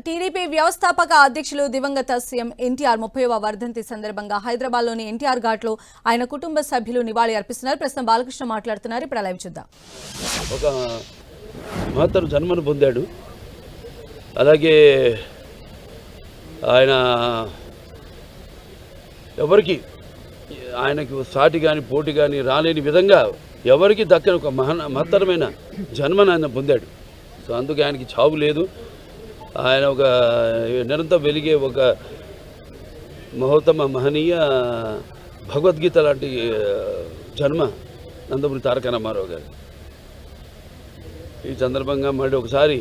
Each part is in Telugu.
టీడీపీ వ్యవస్థాపక అధ్యక్షులు దివంగత సీఎం ఎన్టీఆర్ 30వ వర్ధంతి సందర్భంగా హైదరాబాద్లోని ఎన్టీఆర్ ఘాట్లో ఆయన కుటుంబ సభ్యులు నివాళి అర్పిస్తున్నారు. ప్రస్తుతం బాలకృష్ణ మాట్లాడుతున్నారు. ఇప్పుడు లైవ్ చూద్దాం. ఒక మహత్తర జన్మను పొందాడు. అలాగే ఆయన ఎవరికి ఆయనకు సాటి కానీ పోటీ కానీ రాలేని విధంగా ఎవరికి దక్కని ఒక మహత్తరమైన జన్మను ఆయన పొందాడు. సో అందుకే ఆయనకి చావు లేదు. ఆయన ఒక నిరంతరం వెలిగే ఒక మహోత్తమ మహనీయ భగవద్గీత లాంటి జన్మ నందమూరి తారక రామారావు గారు. ఈ సందర్భంగా మళ్ళీ ఒకసారి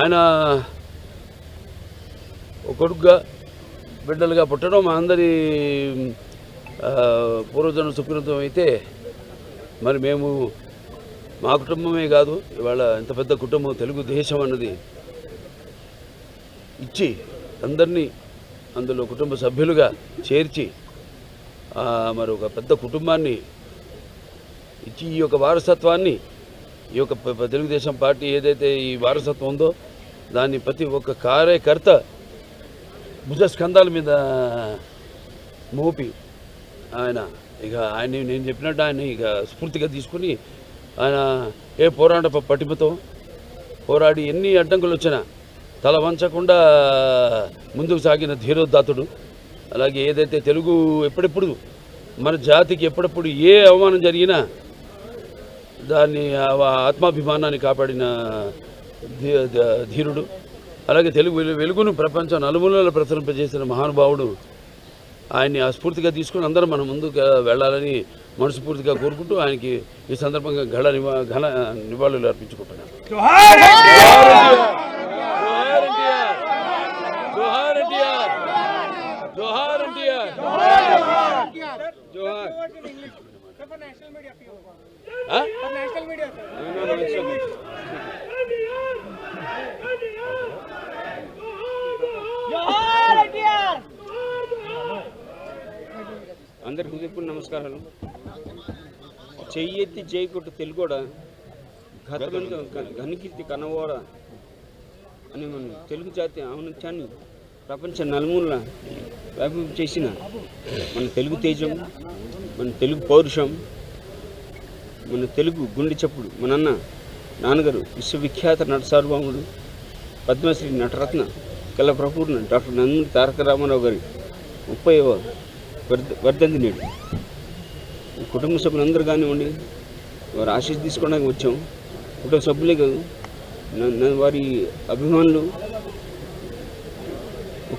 ఆయన ఒక కొడుకుగా బిడ్డలుగా పుట్టడం మా అందరి పూర్వజన్మ సుకృతం అయితే, మరి మేము మా కుటుంబమే కాదు, ఇవాళ ఇంత పెద్ద కుటుంబం తెలుగుదేశం అన్నది ఇచ్చి అందరినీ అందులో కుటుంబ సభ్యులుగా చేర్చి మరి ఒక పెద్ద కుటుంబాన్ని ఇచ్చి ఈ యొక్క వారసత్వాన్ని, ఈ యొక్క తెలుగుదేశం పార్టీ ఏదైతే ఈ వారసత్వం ఉందో దాన్ని ప్రతి ఒక్క కార్యకర్త భుజస్కంధాల మీద మోపి ఆయన నేను చెప్పినట్టు ఆయన ఇక స్ఫూర్తిగా తీసుకుని ఆయన ఏ పోరాట పటిమతో పోరాడి ఎన్ని అడ్డంకులు వచ్చినా తల వంచకుండా ముందుకు సాగిన ధీరోద్ధాతుడు. అలాగే ఏదైతే తెలుగు ఎప్పుడెప్పుడు మన జాతికి ఎప్పుడెప్పుడు ఏ అవమానం జరిగినా దాన్ని ఆత్మాభిమానాన్ని కాపాడిన ధీరుడు. అలాగే తెలుగు వెలుగును ప్రపంచం నలుమూలలు ప్రసరింపజేసిన మహానుభావుడు. ఆయన్ని స్ఫూర్తిగా తీసుకుని అందరం మనం ముందుకు వెళ్ళాలని మనస్ఫూర్తిగా కోరుకుంటూ ఆయనకి ఈ సందర్భంగా ఘన నివాళులు అర్పించుకుంటున్నాను. అందరికి హృదయపూర్వక నమస్కారాలు. చెయ్యెత్తి చేయకొట్టు తెలుగోడ గతమంది ఘనకీర్తి కనవోడ అని మన తెలుగు జాతి ఔన్నత్యాన్ని ప్రపంచ నలుమూల వ్యాపింప చేసిన మన తెలుగు తేజం, మన తెలుగు పౌరుషం, మన తెలుగు గుండె చప్పుడు మన నాన్నగారు విశ్వవిఖ్యాత నట సార్వభౌముడు పద్మశ్రీ నటరత్న కళ ప్రపూర్ణ డాక్టర్ నందమూరి తారక రామారావు గారి 30వ వర్ధంతి నేడు. కుటుంబ సభ్యులందరూ కానివ్వండి, వారి ఆశీస్ తీసుకోవడానికి వచ్చాం. కుటుంబ సభ్యులే కాదు, వారి అభిమానులు,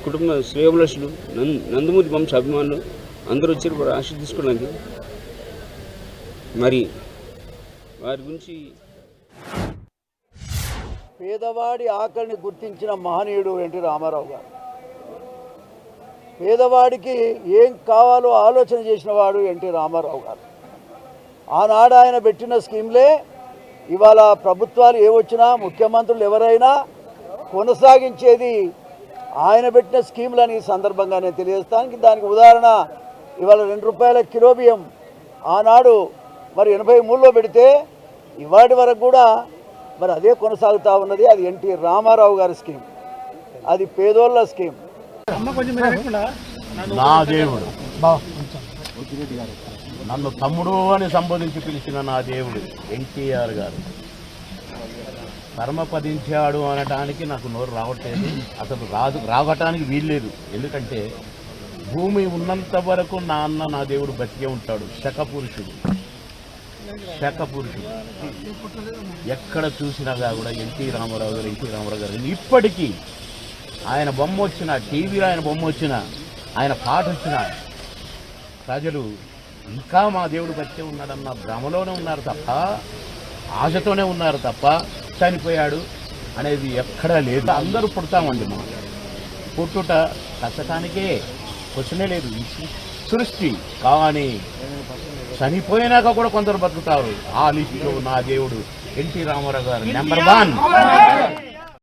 కుటుంబ శ్రేయోభిలాషులు, నందమూరి వంశ అభిమానులు అందరూ వచ్చారు వారి ఆశీస్ తీసుకోవడానికి. మరి వారి గురించి పేదవాడి ఆకలిని గుర్తించిన మహనీయుడు ఎన్టీ రామారావు గారు. పేదవాడికి ఏం కావాలో ఆలోచన చేసిన వాడు ఎన్టీ రామారావు గారు. ఆనాడు ఆయన పెట్టిన స్కీమ్లే ఇవాళ ప్రభుత్వాలు ఏవొచ్చినా ముఖ్యమంత్రులు ఎవరైనా కొనసాగించేది ఆయన పెట్టిన స్కీమ్లని సందర్భంగా నేను తెలియజేస్తానికి. దానికి ఉదాహరణ ఇవాళ 2 రూపాయల కిలో బియ్యం ఆనాడు మరి 83లో పెడితే ఇవాటి వరకు కూడా మరి అదే కొనసాగుతూ ఉన్నది. అది ఎన్టీ రామారావు గారి స్కీమ్, అది పేదోళ్ళ స్కీమ్. నా దేవుడు, నన్ను తమ్ముడు అని సంబోధించి పిలిచిన నా దేవుడు ఎన్టీఆర్ గారు కర్మపదించాడు అనటానికి నాకు నోరు రావట్లేదు. అసలు రావటానికి వీల్లేదు. ఎందుకంటే భూమి ఉన్నంత వరకు నా దేవుడు బతికే ఉంటాడు. శకపురుషుడు. ఎక్కడ చూసినా కూడా ఎన్టీ రామారావు గారు ఇప్పటికీ ఆయన బొమ్మ వచ్చిన, టీవీలో ఆయన బొమ్మ వచ్చిన, ఆయన పాట వచ్చిన ప్రజలు ఇంకా మా దేవుడు బతికే ఉన్నాడన్న భ్రమలోనే ఉన్నారు తప్ప, ఆశతోనే ఉన్నారు తప్ప చనిపోయాడు అనేది ఎక్కడా లేదు. అందరూ పుడతామండి. మా పుట్టుట కష్టటానికే క్వశ్చనే లేదు. సృష్టి కానీ చనిపోయినాక కూడా కొందరు బతుకుతారు. ఆ లిస్టులో నా దేవుడు ఎన్టీ రామారావు గారు నెంబర్ 1.